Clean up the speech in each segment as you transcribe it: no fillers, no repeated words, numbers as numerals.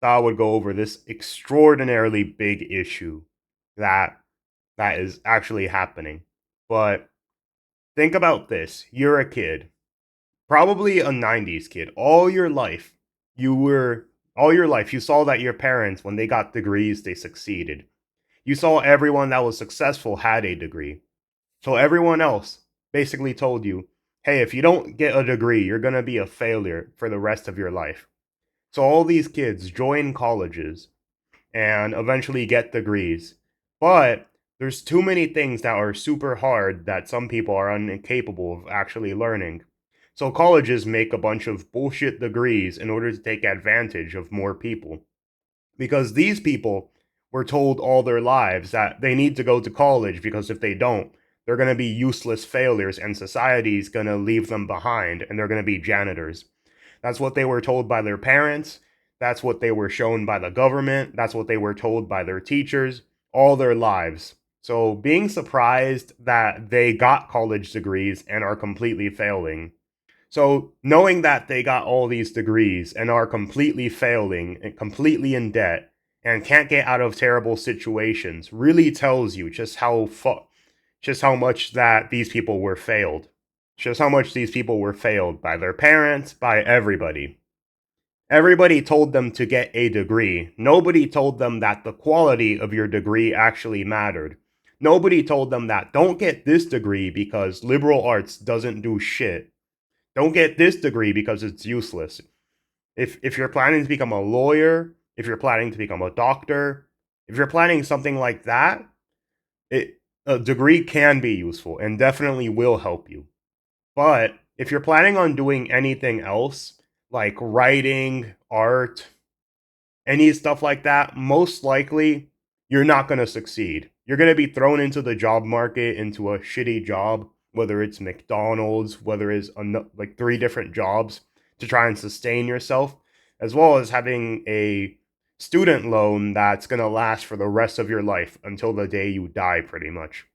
thought I would go over this extraordinarily big issue that that is actually happening. But think about this. You're a kid, probably a 90s kid. You were all your life you saw that your parents, when they got degrees, they succeeded. You saw everyone that was successful had a degree. So everyone else basically told you, "Hey, if you don't get a degree, you're going to be a failure for the rest of your life." So all these kids join colleges and eventually get degrees. But there's too many things that are super hard that some people are incapable of actually learning. So colleges make a bunch of bullshit degrees in order to take advantage of more people. Because these people were told all their lives that they need to go to college because if they don't, they're going to be useless failures and society's going to leave them behind and they're going to be janitors. That's what they were told by their parents. That's what they were shown by the government. That's what they were told by their teachers all their lives. So being surprised that they got college degrees and are completely failing. So knowing that they got all these degrees and are completely failing and completely in debt and can't get out of terrible situations really tells you just how much that these people were failed. Just how much these people were failed by their parents, by everybody. Everybody told them to get a degree. Nobody told them that the quality of your degree actually mattered. Nobody told them that don't get this degree because liberal arts doesn't do shit. Don't get this degree because it's useless. If you're planning to become a lawyer, if you're planning to become a doctor, if you're planning something like that, a degree can be useful and definitely will help you. But if you're planning on doing anything else, like writing, art, any stuff like that, most likely you're not going to succeed. You're going to be thrown into the job market, into a shitty job, whether it's McDonald's, whether it's like three different jobs to try and sustain yourself, as well as having a student loan that's going to last for the rest of your life until the day you die, pretty much.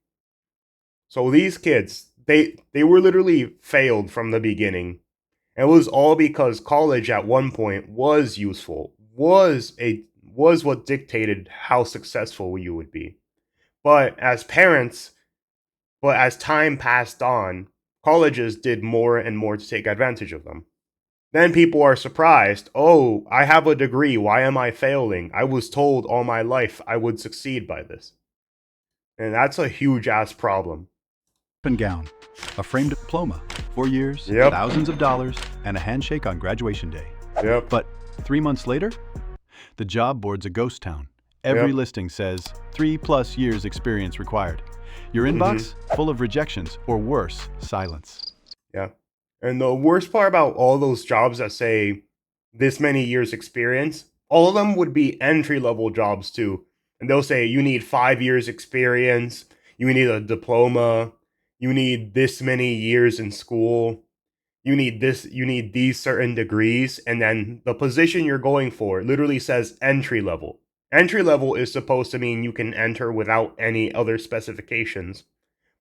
So these kids, they were literally failed from the beginning. It was all because college at one point was useful, was what dictated how successful you would be. But as parents, but as time passed on, colleges did more and more to take advantage of them. Then people are surprised. Oh, I have a degree. Why am I failing? I was told all my life I would succeed by this. And that's a huge ass problem. And gown, a framed diploma, 4 years, Yep. thousands of dollars, and a handshake on graduation day. Yep. But 3 months later, the job board's a ghost town. Every Yep. listing says 3+ years experience required. Your Mhm. inbox full of rejections, or worse, silence. Yeah. And the worst part about all those jobs that say this many years experience, all of them would be entry level jobs too. And they'll say you need 5 years experience, you need a diploma, you need this many years in school, you need these certain degrees, and then the position you're going for literally says entry level. Entry level is supposed to mean you can enter without any other specifications.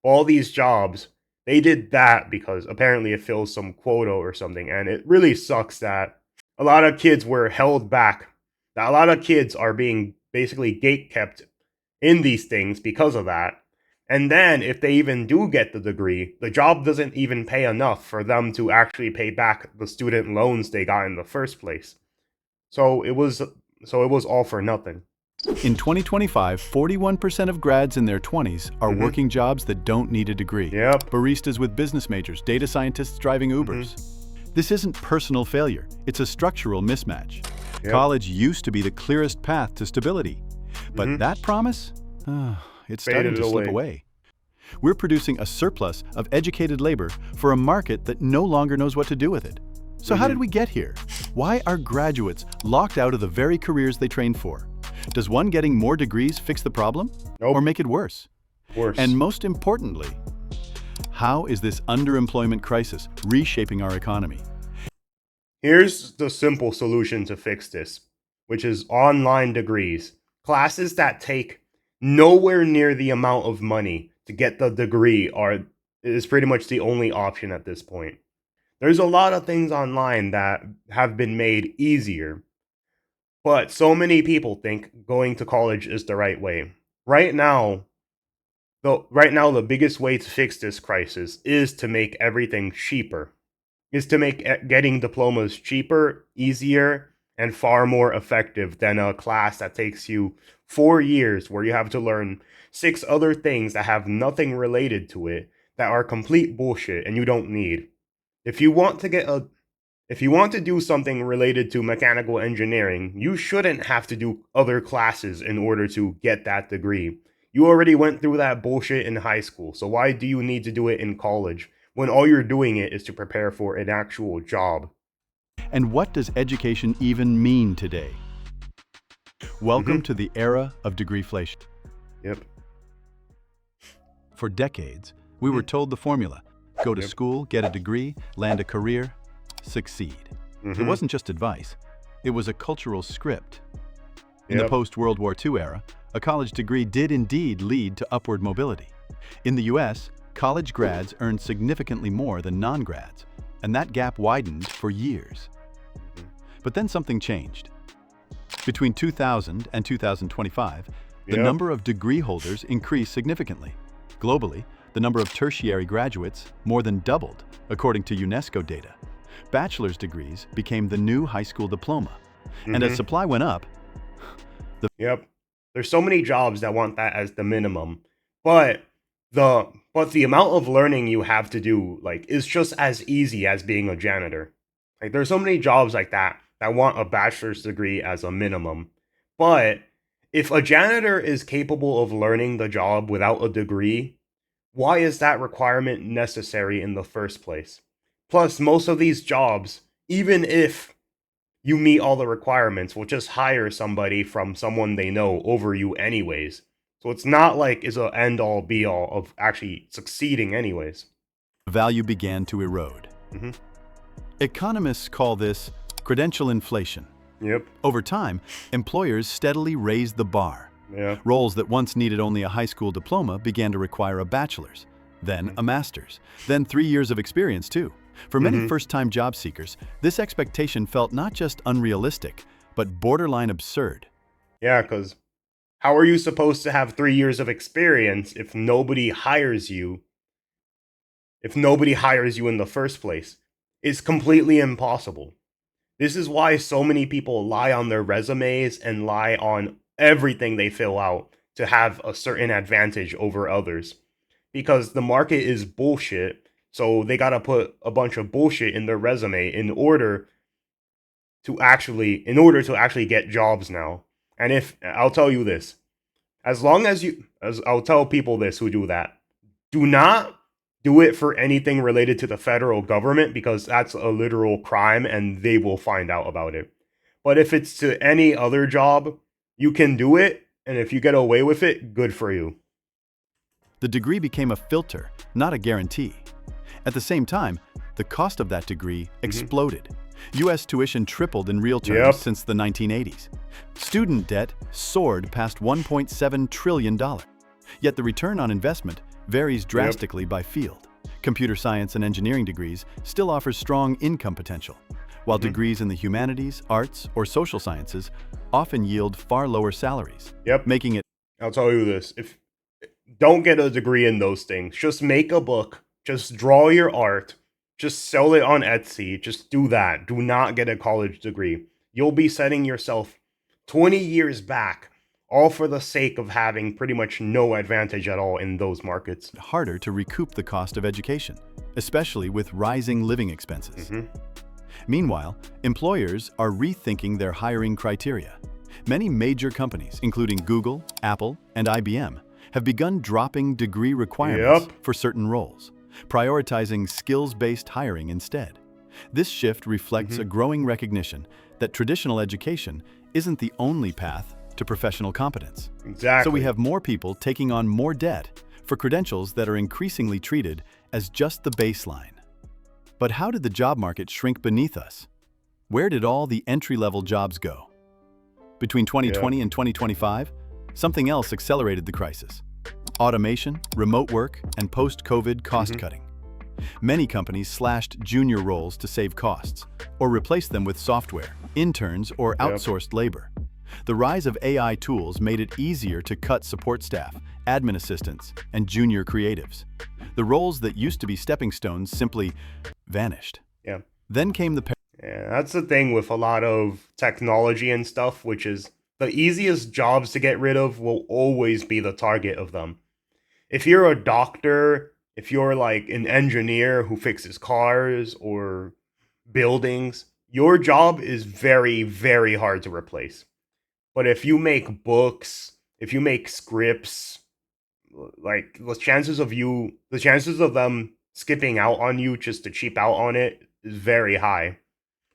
All these jobs, they did that because apparently it fills some quota or something, and it really sucks that a lot of kids were held back. That a lot of kids are being basically gate kept in these things because of that. And then if they even do get the degree, the job doesn't even pay enough for them to actually pay back the student loans they got in the first place. So it was all for nothing. In 2025, 41% of grads in their 20s are Mhm. working jobs that don't need a degree. Yep. Baristas with business majors, data scientists driving Ubers. Mhm. This isn't personal failure, it's a structural mismatch. Yep. College used to be the clearest path to stability. But Mhm. that promise? It's starting Faded to slip away. away. We're producing a surplus of educated labor for a market that no longer knows what to do with it. So how did Mhm. we get here? Why are graduates locked out of the very careers they trained for? Does one getting more degrees fix the problem? Or Nope. make it worse? Worse. And most importantly, how is this underemployment crisis reshaping our economy? Here's the simple solution to fix this, which is online degrees. Classes that take nowhere near the amount of money to get the degree are is pretty much the only option at this point. There's a lot of things online that have been made easier, But so many people think going to college is the right way. Right now, right now, the biggest way to fix this crisis is to make everything cheaper. Is to make getting diplomas cheaper, easier, and far more effective than a class that takes you 4 years where you have to learn six other things that have nothing related to it that are complete bullshit and you don't need. If you want to get a if you want to do something related to mechanical engineering, you shouldn't have to do other classes in order to get that degree. You already went through that bullshit in high school, so why do you need to do it in college when all you're doing it is to prepare for an actual job? And what does education even mean today? Welcome Mhm. to the era of degreeflation. Yep. For decades, we were told the formula: go to Yep. school, get a degree, land a career, succeed. It Mhm. wasn't just advice, it was a cultural script. In the Yep. post-World War II era, a college degree did indeed lead to upward mobility. In the US, college grads earned significantly more than non-grads, and that gap widened for years. Mhm. But then something changed. Between 2000 and 2025, the Yep. number of degree holders increased significantly. Globally, the number of tertiary graduates more than doubled, according to UNESCO data. Bachelor's degrees became the new high school diploma. And as Mhm. supply went up, Yep. There's so many jobs that want that as the minimum. But the amount of learning you have to do like is just as easy as being a janitor. Like there's so many jobs like that want a bachelor's degree as a minimum. But if a janitor is capable of learning the job without a degree, why is that requirement necessary in the first place? Plus, most of these jobs, even if you meet all the requirements, will just hire somebody from someone they know over you anyways. So it's not like it's a end all be all of actually succeeding anyways. value began to erode. Hmm. Economists call this credential inflation. Yep. Over time, employers steadily raised the bar. Yeah. Roles that once needed only a high school diploma began to require a bachelor's, then a master's, then 3 years of experience too. For many Hmm. first-time job seekers, this expectation felt not just unrealistic, but borderline absurd. Yeah, because how are you supposed to have 3 years of experience if nobody hires you in the first place? It's completely impossible. This is why so many people lie on their resumes and lie on everything they fill out to have a certain advantage over others. Because the market is bullshit, so they gotta put a bunch of bullshit in their resume in order to actually get jobs now. And if I'll tell you this, as I'll tell people this who do that, do not do it for anything related to the federal government because that's a literal crime and they will find out about it. But if it's to any other job, you can do it, and if you get away with it, good for you. The degree became a filter, not a guarantee. At the same time, the cost of that degree Mhm. exploded. US tuition tripled in real terms Yep. since the 1980s. Student debt soared past $1.7 trillion. Yet the return on investment varies Yep. drastically by field. Computer science and engineering degrees still offer strong income potential, while Mhm. degrees in the humanities, arts, or social sciences often yield far lower salaries, Yep. making it I'll tell you this. If Don't get a degree in those things. Just make a book. Just draw your art. Just sell it on Etsy. Just do that. Do not get a college degree. You'll be setting yourself 20 years back, all for the sake of having pretty much no advantage at all in those markets. harder to recoup the cost of education, especially with rising living expenses. Hmm. Meanwhile, employers are rethinking their hiring criteria. Many major companies, including Google, Apple, and IBM, have begun dropping degree requirements Yep. for certain roles, prioritizing skills-based hiring instead. This shift reflects a Hmm. growing recognition that traditional education isn't the only path to professional competence. Exactly. So we have more people taking on more debt for credentials that are increasingly treated as just the baseline. But how did the job market shrink beneath us? Where did all the entry-level jobs go? Between 2020 and 2025, something else accelerated the crisis: automation, remote work, and post-COVID cost-cutting. Many companies slashed junior roles to save costs, or replaced them with software, interns, or Yep. outsourced labor. The rise of AI tools made it easier to cut support staff, admin assistants, and junior creatives. The roles that used to be stepping stones simply vanished. Yeah. Then came the Yeah, that's the thing with a lot of technology and stuff, which is the easiest jobs to get rid of will always be the target of them. If you're a doctor, if you're like an engineer who fixes cars or buildings, your job is very, very hard to replace. But if you make books, if you make scripts, like the chances of them skipping out on you just to cheap out on it is very high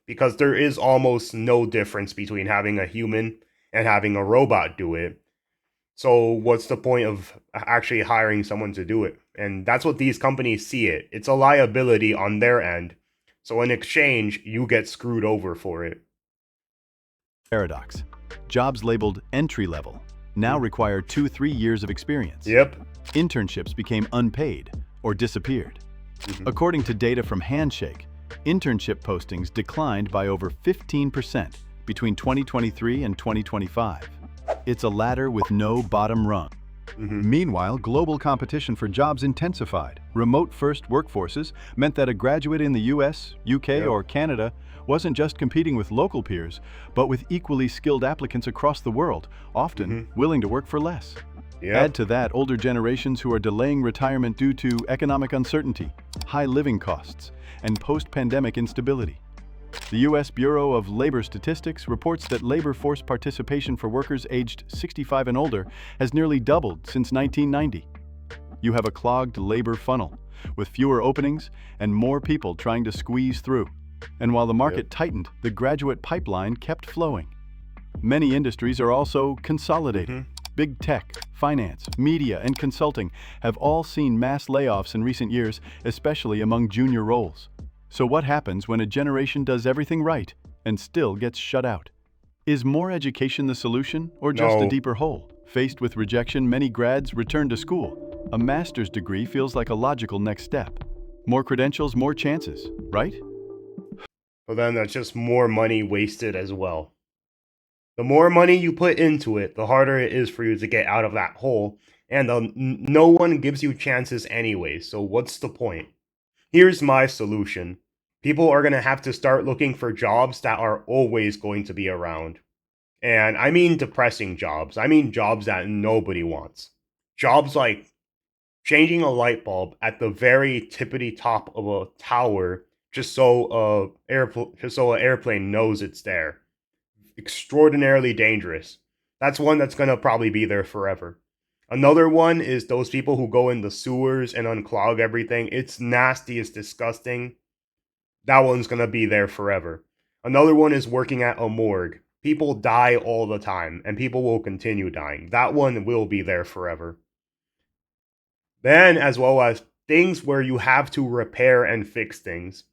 because there is almost no difference between having a human and having a robot do it. So what's the point of actually hiring someone to do it? And that's what these companies see it. It's a liability on their end. So in exchange, you get screwed over for it. paradox. Jobs labeled entry-level now require 2-3 years of experience. Yep. Internships became unpaid or disappeared. According to data from Handshake, internship postings declined by over 15% between 2023 and 2025. It's a ladder with no bottom rung. Meanwhile, global competition for jobs intensified. Remote-first workforces meant that a graduate in the US, UK, or Canada wasn't just competing with local peers, but with equally skilled applicants across the world, often willing to work for less. Add to that older generations who are delaying retirement due to economic uncertainty, high living costs, and post-pandemic instability. The U.S. Bureau of Labor Statistics reports that labor force participation for workers aged 65 and older has nearly doubled since 1990. You have a clogged labor funnel, with fewer openings and more people trying to squeeze through. And while the market tightened, the graduate pipeline kept flowing. Many industries are also consolidating. Big tech, finance, media, and consulting have all seen mass layoffs in recent years, especially among junior roles. So what happens when a generation does everything right and still gets shut out? Is more education the solution, or just a deeper hole? Faced with rejection, many grads return to school. A master's degree feels like a logical next step. More credentials, more chances, right? But then that's just more money wasted as well. The more money you put into it, the harder it is for you to get out of that hole, and no one gives you chances anyway, so what's the point? Here's my solution. People are going to have to start looking for jobs that are always going to be around. And I mean depressing jobs. I mean jobs that nobody wants. Jobs like changing a light bulb at the very tippity top of a tower just so an airplane knows it's there. Extraordinarily dangerous. That's one that's going to probably be there forever. Another one is those people who go in the sewers and unclog everything. It's nasty, it's disgusting. That one's going to be there forever. Another one is working at a morgue. People die all the time, and people will continue dying. That one will be there forever. Then, as well as things where you have to repair and fix things.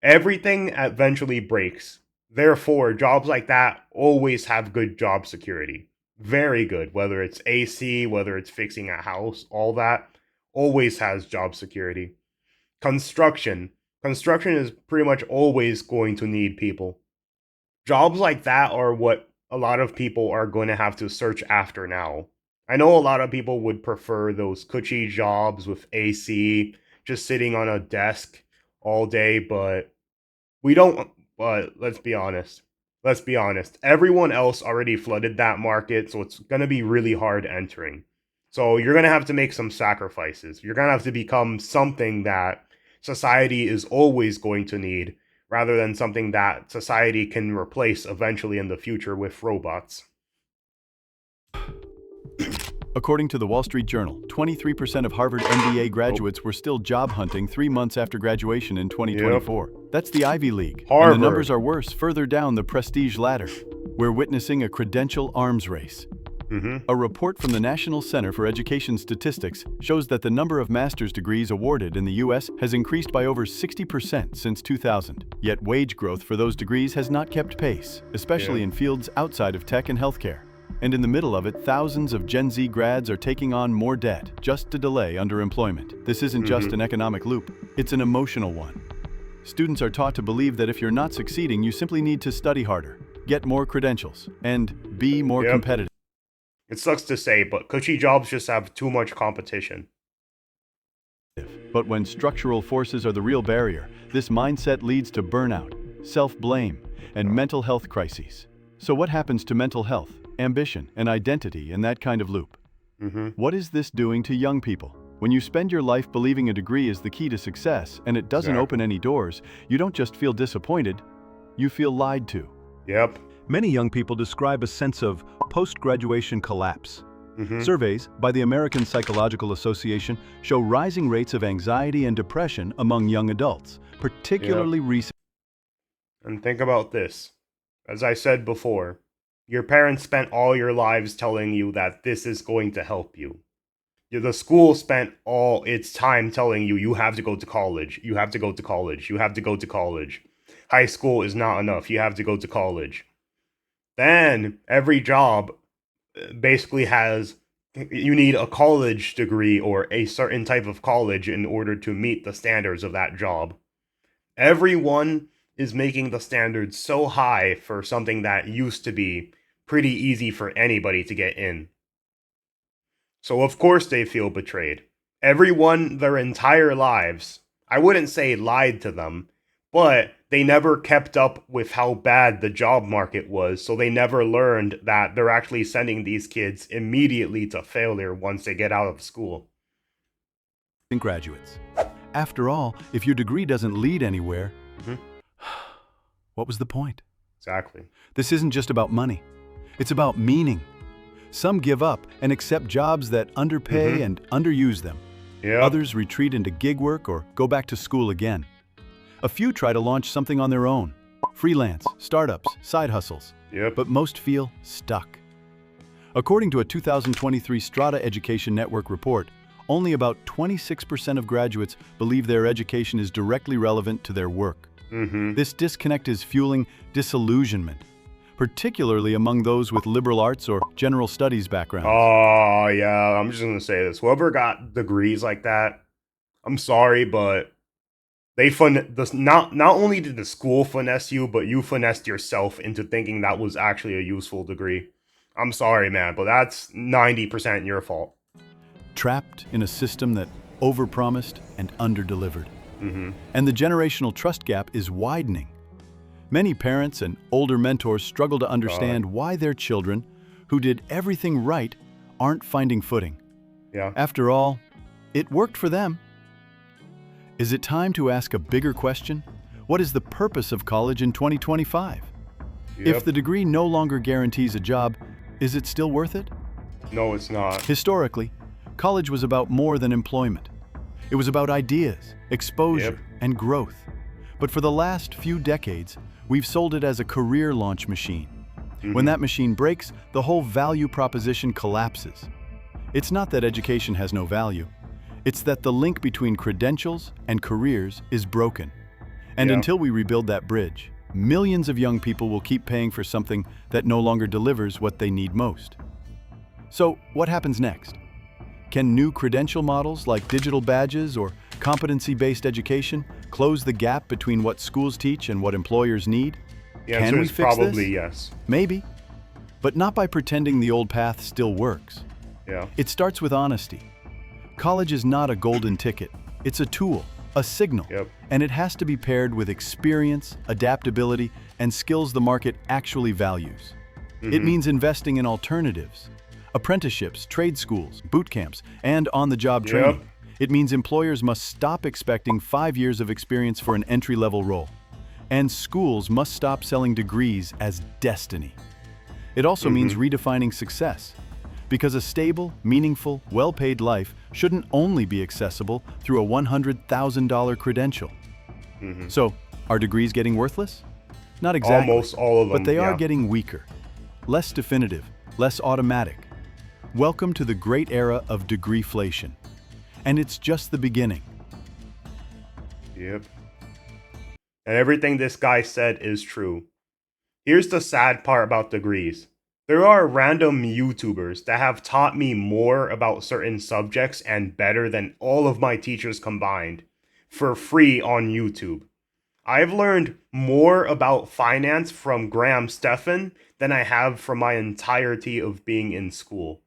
Everything eventually breaks. Therefore, jobs like that always have good job security. Very good. Whether it's AC, whether it's fixing a house, all that always has job security. Construction. Construction is pretty much always going to need people. Jobs like that are what a lot of people are going to have to search after now. I know a lot of people would prefer those cushy jobs with AC, just sitting on a desk all day, but we don't. But let's be honest. Let's be honest. Everyone else already flooded that market, so it's going to be really hard entering. So you're going to have to make some sacrifices. You're going to have to become something that society is always going to need, rather than something that society can replace eventually in the future with robots. According to the Wall Street Journal, 23% of Harvard MBA graduates were still job hunting 3 months after graduation in 2024. That's the Ivy League. Harvard. And the numbers are worse further down the prestige ladder. We're witnessing a credential arms race. A report from the National Center for Education Statistics shows that the number of master's degrees awarded in the U.S. has increased by over 60% since 2000. Yet wage growth for those degrees has not kept pace, especially in fields outside of tech and healthcare. And in the middle of it, thousands of Gen Z grads are taking on more debt just to delay underemployment. This isn't just an economic loop, it's an emotional one. Students are taught to believe that if you're not succeeding, you simply need to study harder. get more credentials, and be more Yep. competitive. It sucks to say, but cushy jobs just have too much competition. But when structural forces are the real barrier, this mindset leads to burnout, self-blame, and mental health crises. So what happens to mental health, ambition, and identity in that kind of loop? Mm-hmm. What is this doing to young people? When you spend your life believing a degree is the key to success and it doesn't open Exactly. any doors, you don't just feel disappointed, you feel lied to. Yep. Many young people describe a sense of post-graduation collapse. Mm-hmm. Surveys by the American Psychological Association show rising rates of anxiety and depression among young adults, particularly recent. And think about this. As I said before, your parents spent all your lives telling you that this is going to help you. The school spent all its time telling you you have to go to college, you have to go to college, you have to go to college. High school is not enough, you have to go to college. Then every job basically has you need a college degree or a certain type of college in order to meet the standards of that job. Everyone is making the standards so high for something that used to be pretty easy for anybody to get in. So of course they feel betrayed. Everyone their entire lives, I wouldn't say lied to them, but they never kept up with how bad the job market was, so they never learned that they're actually sending these kids immediately to failure once they get out of school. Graduates. After all, if your degree doesn't lead anywhere, Mhm. what was the point? Exactly. This isn't just about money. It's about meaning. Some give up and accept jobs that underpay Mhm. and underuse them. Yep. Others retreat into gig work or go back to school again. A few try to launch something on their own. Freelance, startups, side hustles. Yep. But most feel stuck. According to a 2023 Strata Education Network report, only about 26% of graduates believe their education is directly relevant to their work. Mm-hmm. This disconnect is fueling disillusionment, particularly among those with liberal arts or general studies backgrounds. Oh, yeah, I'm just gonna say this. Whoever got degrees like that, I'm sorry, but not only did the school finesse you, but you finessed yourself into thinking that was actually a useful degree. I'm sorry, man, but that's 90% your fault. Trapped in a system that overpromised and underdelivered. Mm-hmm. And the generational trust gap is widening. Many parents and older mentors struggle to understand why their children, who did everything right, aren't finding footing. Yeah. After all, it worked for them. Is it time to ask a bigger question? What is the purpose of college in 2025? Yep. If the degree no longer guarantees a job, is it still worth it? No, it's not. Historically, college was about more than employment. It was about ideas, exposure, and growth. But for the last few decades, we've sold it as a career launch machine. When that machine breaks, the whole value proposition collapses. It's not that education has no value. It's that the link between credentials and careers is broken. And until we rebuild that bridge, millions of young people will keep paying for something that no longer delivers what they need most. So, what happens next? Can new credential models like digital badges or competency-based education close the gap between what schools teach and what employers need? The Can answer we is fix probably this? yes. Maybe. But not by pretending the old path still works. Yeah. It starts with honesty. College is not a golden ticket. It's a tool, a signal, Yep. and it has to be paired with experience, adaptability, and skills the market actually values. It means investing in alternatives, apprenticeships, trade schools, boot camps, and on-the-job training. It means employers must stop expecting 5 years of experience for an entry-level role. And schools must stop selling degrees as destiny. It also means redefining success, because a stable, meaningful, well-paid life shouldn't only be accessible through a $100,000 credential. So, are degrees getting worthless? Not exactly. Almost all of them. But they are getting weaker, less definitive, less automatic. Welcome to the great era of degreeflation. And it's just the beginning. Yep. And everything this guy said is true. Here's the sad part about degrees. There are random YouTubers that have taught me more about certain subjects and better than all of my teachers combined for free on YouTube. I've learned more about finance from Graham Stephan than I have from my entirety of being in school.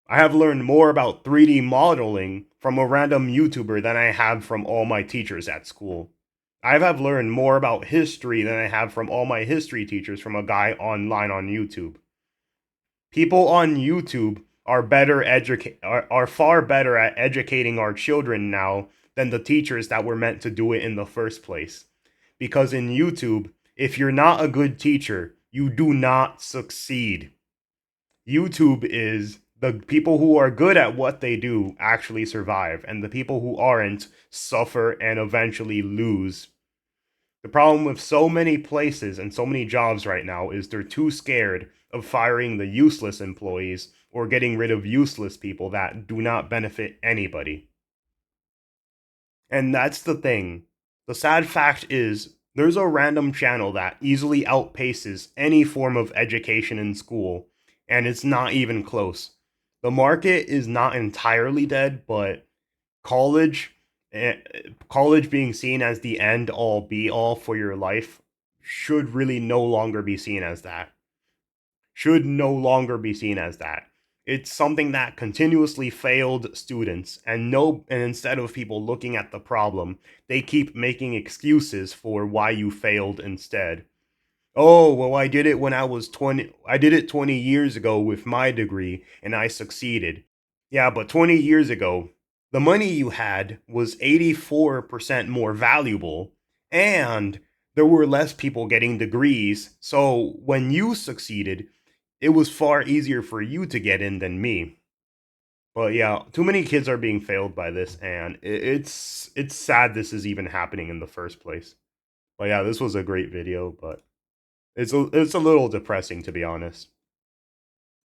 I have learned more about 3D modeling from a random YouTuber than I have from all my teachers at school. I have learned more about history than I have from all my history teachers from a guy online on YouTube. People on YouTube are far better at educating our children now than the teachers that were meant to do it in the first place. Because in YouTube, if you're not a good teacher, you do not succeed. YouTube is the people who are good at what they do actually survive, and the people who aren't suffer and eventually lose. The problem with so many places and so many jobs right now is they're too scared of firing the useless employees or getting rid of useless people that do not benefit anybody. And that's the thing. The sad fact is, there's a random channel that easily outpaces any form of education in school, and it's not even close. The market is not entirely dead, but college, eh, college being seen as the end all be all for your life should really no longer be seen as that. Should no longer be seen as that. It's something that continuously failed students, and instead of people looking at the problem, they keep making excuses for why you failed instead. Oh, well, I did it when I was 20. I did it 20 years ago with my degree and I succeeded. Yeah, but 20 years ago, the money you had was 84% more valuable and there were less people getting degrees. So when you succeeded, it was far easier for you to get in than me. But yeah, too many kids are being failed by this, and it's sad this is even happening in the first place. But yeah, this was a great video, but it's a little depressing, to be honest.